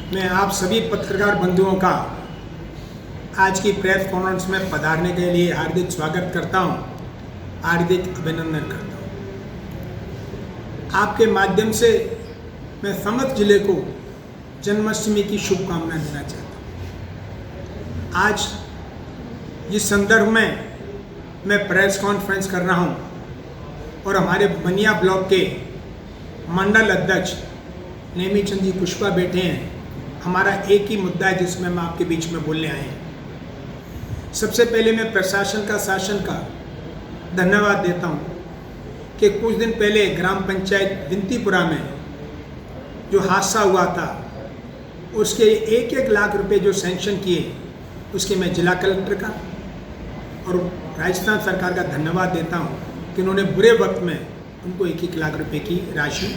मैं आप सभी पत्रकार बंधुओं का आज की प्रेस कॉन्फ्रेंस में पधारने के लिए हार्दिक स्वागत करता हूं, हार्दिक अभिनंदन करता हूं। आपके माध्यम से मैं समस्त जिले को जन्माष्टमी की शुभकामनाएं देना चाहता हूं। आज जिस संदर्भ में मैं प्रेस कॉन्फ्रेंस कर रहा हूं और हमारे बनिया ब्लॉक के मंडल अध्यक्ष नेमीचंद जी पुष्पा बैठे हैं, हमारा एक ही मुद्दा है जिसमें हम आपके बीच में बोलने आए हैं। सबसे पहले मैं प्रशासन का, शासन का धन्यवाद देता हूं कि कुछ दिन पहले ग्राम पंचायत विंतीपुरा में जो हादसा हुआ था उसके 1-1 लाख रुपए जो सैंक्शन किए, उसके मैं जिला कलेक्टर का और राजस्थान सरकार का धन्यवाद देता हूं कि उन्होंने बुरे वक्त में उनको 1-1 लाख रुपए की राशि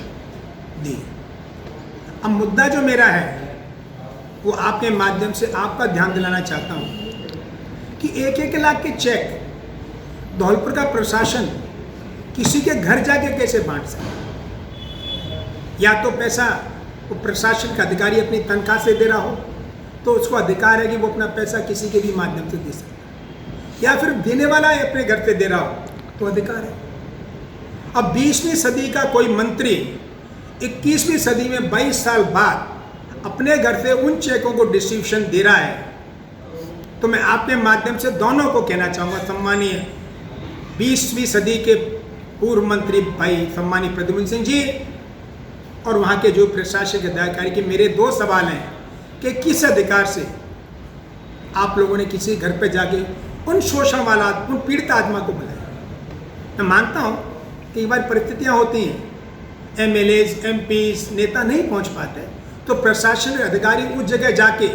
दी। अब मुद्दा जो मेरा है वो आपके माध्यम से आपका ध्यान दिलाना चाहता हूं कि 1-1 लाख के चेक धौलपुर का प्रशासन किसी के घर जाके कैसे बांट सकता? या तो पैसा वो प्रशासन का अधिकारी अपनी तनख्वाह से दे रहा हो तो उसको अधिकार है कि वो अपना पैसा किसी के भी माध्यम से दे सकता है, या फिर देने वाला है अपने घर से दे रहा हो तो अधिकार है। अब 20वीं सदी का कोई मंत्री 21वीं सदी में 22 साल बाद अपने घर से उन चेकों को डिस्ट्रीब्यूशन दे रहा है, तो मैं आपके माध्यम से दोनों को कहना चाहूँगा, सम्मानीय 20वीं सदी के पूर्व मंत्री भाई सम्मानीय प्रद्युम्न सिंह जी और वहाँ के जो प्रशासनिक अधिकारी, के मेरे 2 सवाल हैं कि किस अधिकार से आप लोगों ने किसी घर पे जाके उन शोषण वाला, उन पीड़ित आत्मा को बुलाया। मैं मानता हूँ कि एक बार परिस्थितियाँ होती हैं, MLAs, MPs, नेता नहीं पहुँच पाते, तो प्रशासनिक अधिकारी उस जगह जाके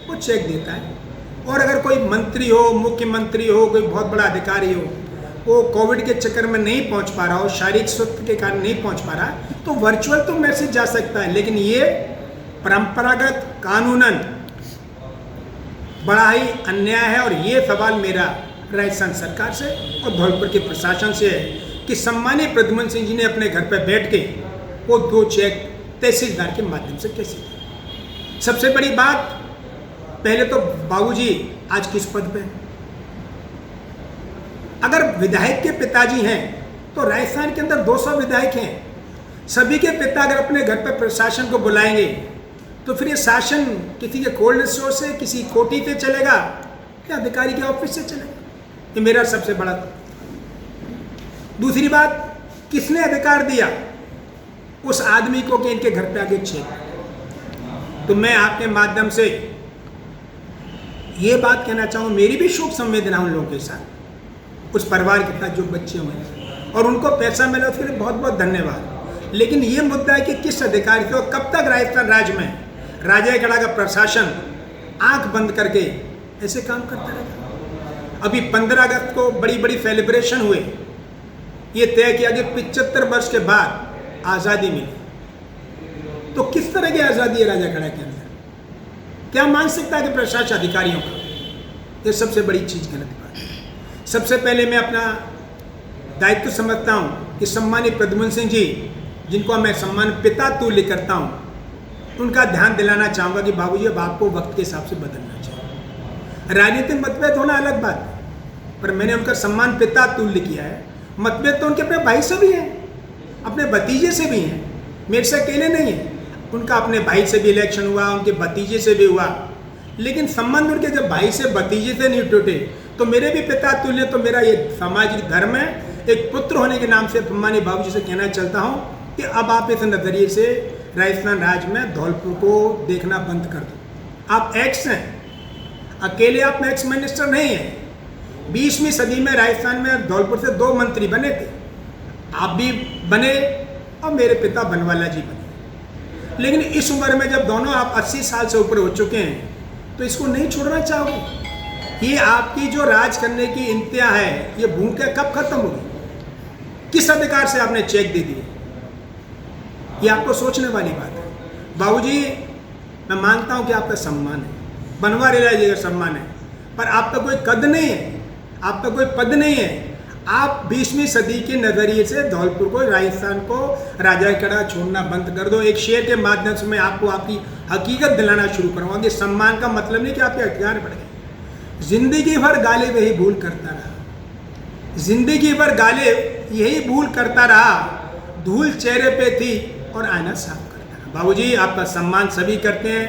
वो चेक देता है। और अगर कोई मंत्री हो, मुख्यमंत्री हो, कोई बहुत बड़ा अधिकारी हो, वो कोविड के चक्कर में नहीं पहुंच पा रहा हो, शारीरिक स्वास्थ्य के कारण नहीं पहुंच पा रहा, तो वर्चुअल तो मैसेज जा सकता है, लेकिन ये परंपरागत कानूनन बड़ा ही अन्याय है। और ये सवाल मेरा राजस्थान सरकार से और धौलपुर के प्रशासन से है कि सम्मानीय प्रद्युम्न सिंह जी ने अपने घर पर बैठ के वो 2 चेक तहसीलदार के माध्यम से कैसे दिया। सबसे बड़ी बात, पहले तो बाबूजी आज किस पद पे? अगर विधायक के पिताजी हैं तो राजस्थान के अंदर 200 विधायक हैं, सभी के पिता अगर अपने घर पर प्रशासन को बुलाएंगे तो फिर ये शासन किसी के कोल्ड स्टोर से, किसी कोठी से चलेगा या अधिकारी के ऑफिस से चलेगा? ये मेरा सबसे बड़ा। दूसरी बात, किसने अधिकार दिया उस आदमी को कि इनके घर पे आके चेक? तो मैं आपके माध्यम से ये बात कहना चाहूँ, मेरी भी शोक संवेदना उन लोगों के साथ, उस परिवार के साथ जो बच्चे हुए और उनको पैसा मिला, उसके लिए बहुत बहुत धन्यवाद। लेकिन ये मुद्दा है कि किस अधिकारी से, कब तक राजस्थान राज्य में राजागढ़ का प्रशासन आंख बंद करके ऐसे काम करता रहेगा? अभी 15 अगस्त को बड़ी बड़ी सेलिब्रेशन हुए, ये तय किया कि 75 वर्ष के बाद आज़ादी मिली, तो किस तरह की आज़ादी है राजागढ़ के अंदर? क्या मान सकता है कि प्रशासन अधिकारियों का? ये सबसे बड़ी चीज़ गलत बात है। सबसे पहले मैं अपना दायित्व समझता हूँ कि सम्मानित प्रद्युम्न सिंह जी, जिनको मैं सम्मान पिता तुल्य करता हूँ, उनका ध्यान दिलाना चाहूँगा कि बाबूजी अब आपको वक्त के हिसाब से बदलना चाहिए। राजनीतिक मतभेद होना अलग बात है, पर मैंने उनका सम्मान पिता तुल्य किया है। मतभेद तो उनके अपने भाई से भी हैं, अपने भतीजे से भी हैं, मेरे से अकेले नहीं है। उनका अपने भाई से भी इलेक्शन हुआ, उनके भतीजे से भी हुआ, लेकिन संबंध उनके जब भाई से भतीजे से नहीं टूटे तो मेरे भी पिता तुल्य, तो मेरा ये सामाजिक धर्म है। एक पुत्र होने के नाम से सम्मानित बाबूजी से कहना चाहता हूँ कि अब आप इस नज़रिए से राजस्थान राज्य में धौलपुर को देखना बंद कर दो। आप एक्स हैं, अकेले आप एक्स मिनिस्टर नहीं हैं। 20वीं सदी में राजस्थान में धौलपुर से 2 मंत्री बने थे, आप भी बने और मेरे पिता बनवाला जी बने। लेकिन इस उम्र में जब दोनों आप 80 साल से ऊपर हो चुके हैं तो इसको नहीं छोड़ना चाहोगे? ये आपकी जो राज करने की इंतहा है, ये भूख कब खत्म होगी? किस अधिकार से आपने चेक दे दिए? ये आपको सोचने वाली बात है। बाबूजी, मैं मानता हूँ कि आपका सम्मान है, बनवारीलाल जी का सम्मान है, पर आपका कोई कद नहीं है, आपका कोई पद नहीं है। आप 20वीं सदी के नज़रिए से धौलपुर को, राजस्थान को राजा कड़ा छोड़ना बंद कर दो। एक शेर के माध्यम से मैं आपको आपकी हकीकत दिलाना शुरू करूँगा कि सम्मान का मतलब नहीं कि आपके अधिकार बढ़ गए। जिंदगी भर गालिब यही भूल करता रहा, जिंदगी भर गालिब यही भूल करता रहा, धूल चेहरे पे थी और आईना साफ करता रहा। बाबूजी आपका सम्मान सभी करते हैं,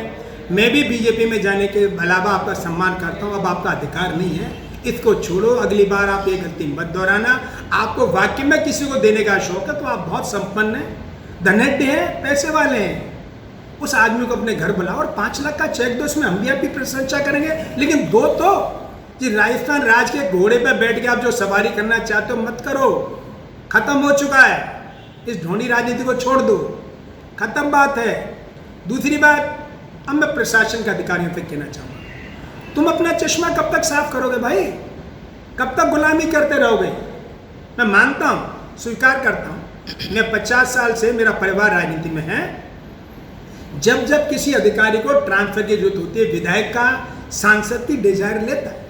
मैं भी बीजेपी में जाने के अलावा आपका सम्मान करता हूँ। अब आपका अधिकार नहीं है, इसको छोड़ो, अगली बार आप ये गलती मत दोहराना। आपको वाकई में किसी को देने का शौक है तो आप बहुत संपन्न हैं, धनढ़ हैं, पैसे वाले हैं, उस आदमी को अपने घर बुलाओ और 5 लाख का चेक दो, उसमें हम भी आपकी प्रशंसा करेंगे। लेकिन दो तो जी, राजस्थान राज के घोड़े पर बैठ के आप जो सवारी करना चाहते हो मत करो, खत्म हो चुका है। इस ढोंगी राजनीति को छोड़ दो, खत्म बात है। दूसरी बात, अब मैं प्रशासन के अधिकारियों से कहना चाहूँगा, तुम अपना चश्मा कब तक साफ करोगे भाई? कब तक गुलामी करते रहोगे? मैं मानता हूँ, स्वीकार करता हूँ, मैं 50 साल से मेरा परिवार राजनीति में है। जब जब किसी अधिकारी को ट्रांसफर की जरूरत होती है, विधायक का सांसद की डिजायर लेता है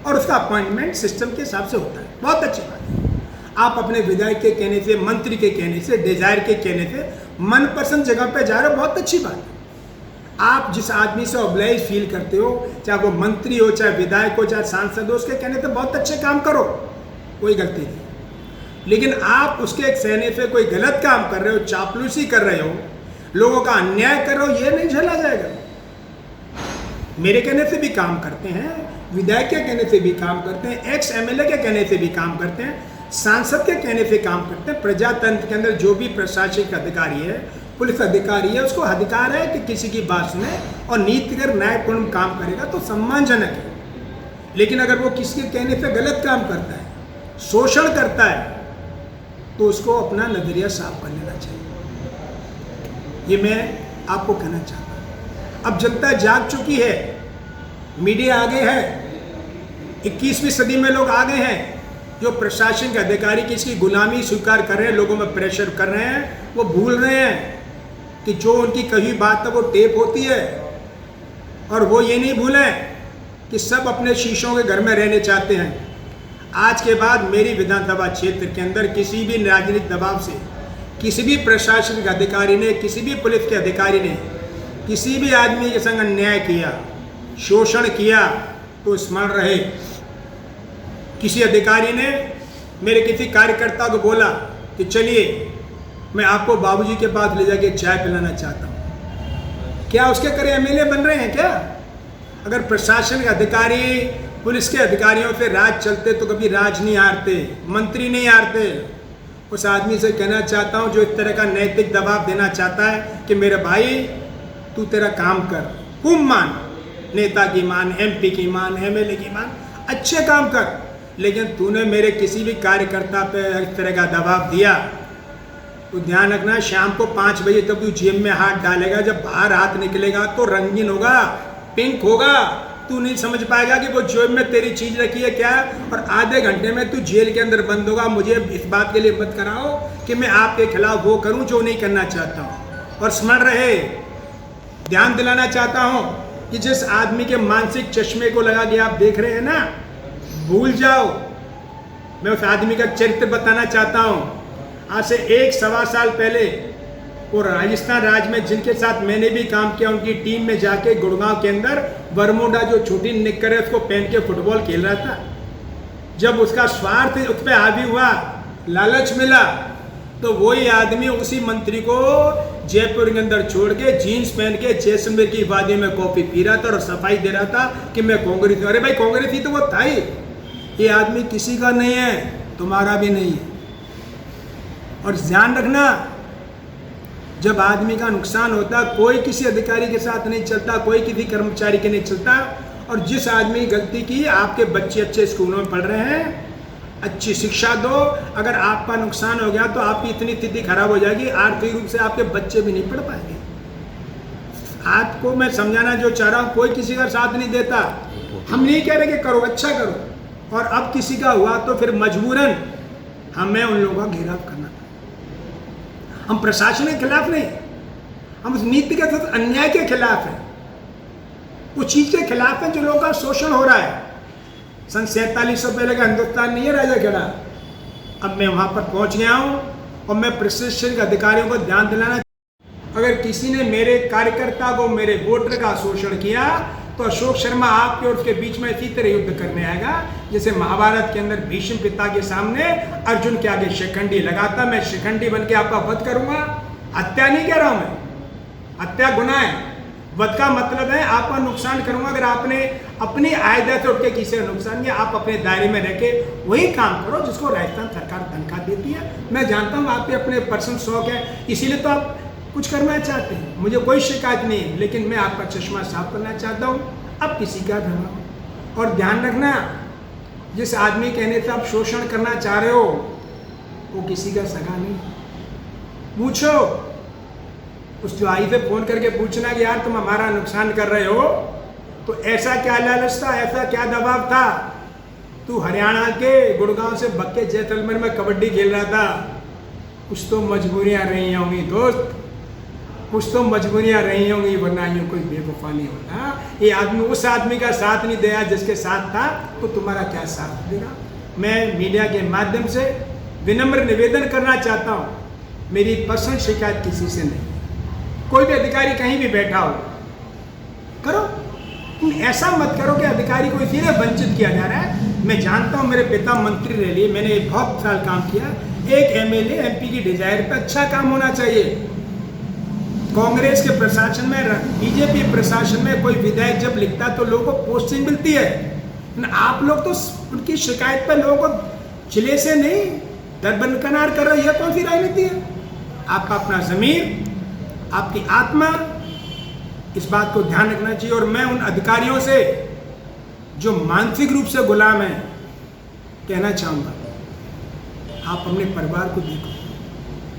और उसका अपॉइंटमेंट सिस्टम के हिसाब से होता है। बहुत अच्छी बात है। आप अपने विधायक के कहने से, मंत्री के कहने से, डिजायर के कहने से मनपसंद जगह पे जा रहे हो, बहुत अच्छी बात है। आप जिस आदमी से ऑब्लाइज फील करते हो, चाहे वो मंत्री हो, चाहे विधायक हो, चाहे सांसद हो, उसके कहने से बहुत अच्छे काम करो, कोई गलती नहीं। लेकिन आप उसके कहने से कोई गलत काम कर रहे हो, चापलूसी कर रहे हो, लोगों का अन्याय कर रहे हो, ये नहीं झेला जाएगा। मेरे कहने से भी काम करते हैं, विधायक के कहने से भी काम करते हैं, एक्स एमएलए के कहने से भी काम करते हैं, सांसद के कहने से काम करते हैं। प्रजातंत्र के अंदर जो भी प्रशासनिक अधिकारी है, पुलिस अधिकारी है, उसको अधिकार है कि किसी की बात सुने और नीतिगत न्यायपूर्ण काम करेगा तो सम्मानजनक है। लेकिन अगर वो किसी के कहने से गलत काम करता है, शोषण करता है, तो उसको अपना नजरिया साफ कर लेना चाहिए। ये मैं आपको कहना चाहता हूँ। अब जनता जाग चुकी है, मीडिया आगे है, 21वीं सदी में लोग आगे हैं। जो प्रशासन के अधिकारी किसकी गुलामी स्वीकार कर रहे हैं, लोगों में प्रेशर कर रहे हैं, वो भूल रहे हैं कि जो उनकी कही बात है वो टेप होती है। और वो ये नहीं भूलें कि सब अपने शीशों के घर में रहने चाहते हैं। आज के बाद मेरी विधानसभा क्षेत्र के अंदर किसी भी राजनीतिक दबाव से, किसी भी प्रशासनिक अधिकारी ने, किसी भी पुलिस के अधिकारी ने किसी भी आदमी के संग अन्याय किया, शोषण किया, तो स्मरण रहे, किसी अधिकारी ने मेरे किसी कार्यकर्ता को बोला कि चलिए मैं आपको बाबूजी के पास ले जाके चाय पिलाना चाहता हूँ, क्या उसके करे एमएलए बन रहे हैं क्या? अगर प्रशासन के अधिकारी, पुलिस के अधिकारियों से राज चलते तो कभी राज नहीं हारते, मंत्री नहीं हारते। उस आदमी से कहना चाहता हूँ जो इस तरह का नैतिक दबाव देना चाहता है कि मेरे भाई तू तेरा काम कर, खूब मान, नेता की मान, एमपी की मान, एमएलए की मान, अच्छे काम कर, लेकिन तूने मेरे किसी भी कार्यकर्ता पे इस तरह का दबाव दिया तो ध्यान रखना, शाम को 5 बजे तब तू जेब में हाथ डालेगा, जब बाहर हाथ निकलेगा तो रंगीन होगा, पिंक होगा, तू नहीं समझ पाएगा कि वो जेब में तेरी चीज रखी है क्या, और आधे घंटे में तू जेल के अंदर बंद होगा। मुझे इस बात के लिए मत कराओ कि मैं आपके खिलाफ वो करूं जो नहीं करना चाहता हूं। और स्मरण रहे, ध्यान दिलाना चाहता हूं कि जिस आदमी के मानसिक चश्मे को लगा के आप देख रहे हैं ना, भूल जाओ। मैं उस आदमी का चरित्र बताना चाहता हूँ। आज से 1-1.25 साल पहले वो राजस्थान राज्य में जिनके साथ मैंने भी काम किया, उनकी टीम में जाके गुड़गांव के अंदर बरमूडा जो छोटी निक्कर है उसको पहन के फुटबॉल खेल रहा था। जब उसका स्वार्थ उस पर हावी हुआ, लालच मिला, तो वही आदमी उसी मंत्री को जयपुर के अंदर छोड़ के जीन्स पहन के जैसलमेर की वादी में कॉफी पी रहा था और सफाई दे रहा था कि मैं कांग्रेस। अरे भाई कांग्रेस ही तो वो था ही। ये आदमी किसी का नहीं है, तुम्हारा भी नहीं है। और ध्यान रखना, जब आदमी का नुकसान होता, कोई किसी अधिकारी के साथ नहीं चलता, कोई किसी कर्मचारी के नहीं चलता। और जिस आदमी गलती की, आपके बच्चे अच्छे स्कूलों में पढ़ रहे हैं, अच्छी शिक्षा दो, अगर आपका नुकसान हो गया तो आपकी इतनी स्थिति खराब हो जाएगी, आर्थिक रूप से आपके बच्चे भी नहीं पढ़ पाएंगे। आपको मैं समझाना जो चाह रहा हूँ, कोई किसी का साथ नहीं देता। हम नहीं कह रहे कि करो, अच्छा करो, और अब किसी का हुआ तो फिर मजबूरन हमें उन लोगों का घेराव करना था। हम प्रशासन के खिलाफ नहीं, हम उस नीति के साथ अन्याय के खिलाफ हैं, उस चीज के खिलाफ है जो लोगों का शोषण हो रहा है। सन 47 से पहले का हिंदुस्तान नहीं है राजा खेड़ा। अब मैं वहाँ पर पहुँच गया हूँ और मैं प्रशासनिक अधिकारियों को ध्यान दिलाना, अगर किसी ने मेरे कार्यकर्ता को, मेरे वोटर का शोषण किया तो अशोक शर्मा आपके और उसके बीच में इसी तरह युद्ध करने आएगा जैसे महाभारत के अंदर भीष्म पिता के सामने अर्जुन के आगे शिखंडी लगाता। मैं शिखंडी बन के आपका वध करूंगा। हत्या नहीं कह रहा हूं मैं, हत्या गुनाह है। वध का मतलब है आपका नुकसान करूंगा। अगर आपने अपनी आयदा से उठ के किसी का नुकसान किया, आप अपने दायरे में रह के वही काम करो जिसको राजस्थान सरकार तनख्वाह देती है। मैं जानता हूँ आपके अपने पर्सनल शौक है, इसीलिए तो आप कुछ करना चाहते हैं, मुझे कोई शिकायत नहीं है, लेकिन मैं आपका चश्मा साफ करना चाहता हूँ। अब किसी का धर्म, और ध्यान रखना, जिस आदमी कहने से आप शोषण करना चाह रहे हो वो किसी का सगा नहीं। पूछो उस जुआई से फोन करके पूछना कि यार तुम हमारा नुकसान कर रहे हो तो ऐसा क्या लालच था, ऐसा क्या दबाव था? तू हरियाणा के गुड़गांव से बक्के जैसलमेर में कबड्डी खेल रहा था, कुछ तो मजबूरियां रही होंगी दोस्त, कुछ तो मजबूरियां रही होंगी, वरना यूँ कोई बेवफा नहीं होता। ये आदमी उस आदमी का साथ नहीं दिया जिसके साथ था, तो तुम्हारा क्या साथ देगा? मैं मीडिया के माध्यम से विनम्र निवेदन करना चाहता हूँ, मेरी पर्सनल शिकायत किसी से नहीं। कोई भी अधिकारी कहीं भी बैठा हो, करो, ऐसा मत करो कि अधिकारी को इसीलिए वंचित किया जा रहा है। मैं जानता हूँ मेरे पिता मंत्री रह लिए, मैंने बहुत साल काम किया। एक एमएलए एमपी की डिजायर पे अच्छा काम होना चाहिए। कांग्रेस के प्रशासन में, बीजेपी प्रशासन में कोई विधायक जब लिखता है तो लोगों को पोस्टिंग मिलती है। आप लोग तो उनकी शिकायत पर लोगों को जिले से नहीं दरबनकनार कर रहे, यह कौन सी राजनीति है? आपका अपना जमीर, आपकी आत्मा, इस बात को ध्यान रखना चाहिए। और मैं उन अधिकारियों से जो मानसिक रूप से गुलाम हैं कहना चाहूँगा, आप अपने परिवार को देखो,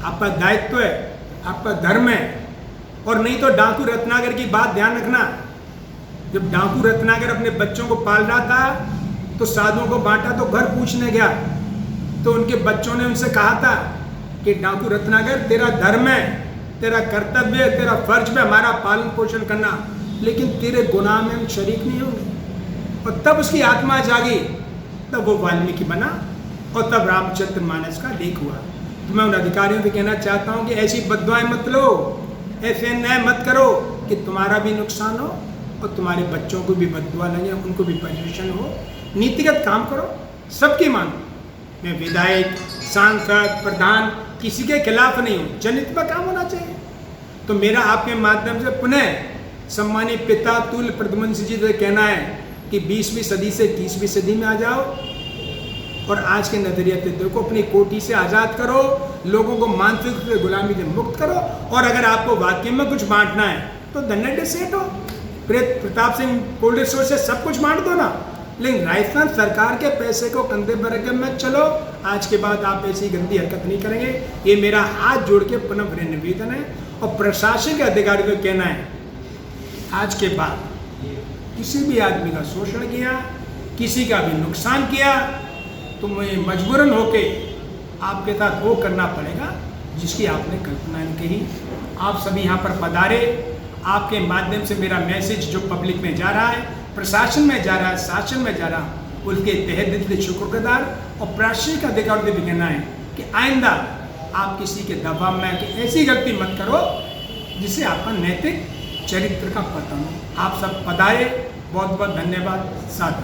आपका दायित्व है, आपका धर्म है। और नहीं तो डाकू रत्नाकर की बात ध्यान रखना, जब डाकू रत्नाकर अपने बच्चों को पाल रहा था तो साधुओं को बांटा तो घर पूछने गया, तो उनके बच्चों ने उनसे कहा था कि डाकू रत्नाकर तेरा धर्म है, तेरा कर्तव्य है, तेरा फर्ज है हमारा पालन पोषण करना, लेकिन तेरे गुनाह में हम शरीक नहीं होंगे। और तब उसकी आत्मा जागी, तब वो वाल्मीकि बना और तब रामचरित मानस का लेख हुआ। तो मैं उन अधिकारियों से कहना चाहता हूँ कि ऐसी बददुआएं मत लो, ऐसे न्याय मत करो कि तुम्हारा भी नुकसान हो और तुम्हारे बच्चों को भी बददुआ लगे, उनको भी परेशान हो। नीतिगत काम करो, सबकी मानो। मैं विधायक, सांसद, प्रधान किसी के खिलाफ नहीं हूँ, जनहित में काम होना चाहिए। तो मेरा आपके माध्यम से पुनः सम्मानित पिता तुल्य प्रद्युम्न जी से कहना है कि 20वीं सदी से 30वीं सदी में आ जाओ और आज के नजरिए से देखो, अपनी कोठी से आज़ाद करो, लोगों को मानसिक रूप से गुलामी से मुक्त करो। और अगर आपको वाकई में कुछ बांटना है तो धन्य सेठ हो, प्रताप सिंह कोल्ड स्टोर से सब कुछ बांट दो ना, लेकिन राजस्थान सरकार के पैसे को कंधे पर रख मत चलो। आज के बाद आप ऐसी गंदी हरकत नहीं करेंगे, ये मेरा हाथ जोड़ के पुनः निवेदन है। और प्रशासन के अधिकारियों को कहना है, आज के बाद किसी भी आदमी का शोषण किया, किसी का भी नुकसान किया, तो मुझे मजबूरन होके आपके साथ वो करना पड़ेगा जिसकी आपने कल्पना नहीं कही। आप सभी यहाँ पर पधारे, आपके माध्यम से मेरा मैसेज जो पब्लिक में जा रहा है, प्रशासन में जा रहा है, शासन में जा रहा, उसके तहे दिल से शुक्रगुजार। और प्रशासनिक अधिकारियों से भी कहना है कि आइंदा आप किसी के दबाव में कि ऐसी गलती मत करो जिससे आपका नैतिक चरित्र का पतन हो। आप सब पधारे, बहुत बहुत धन्यवाद। साथ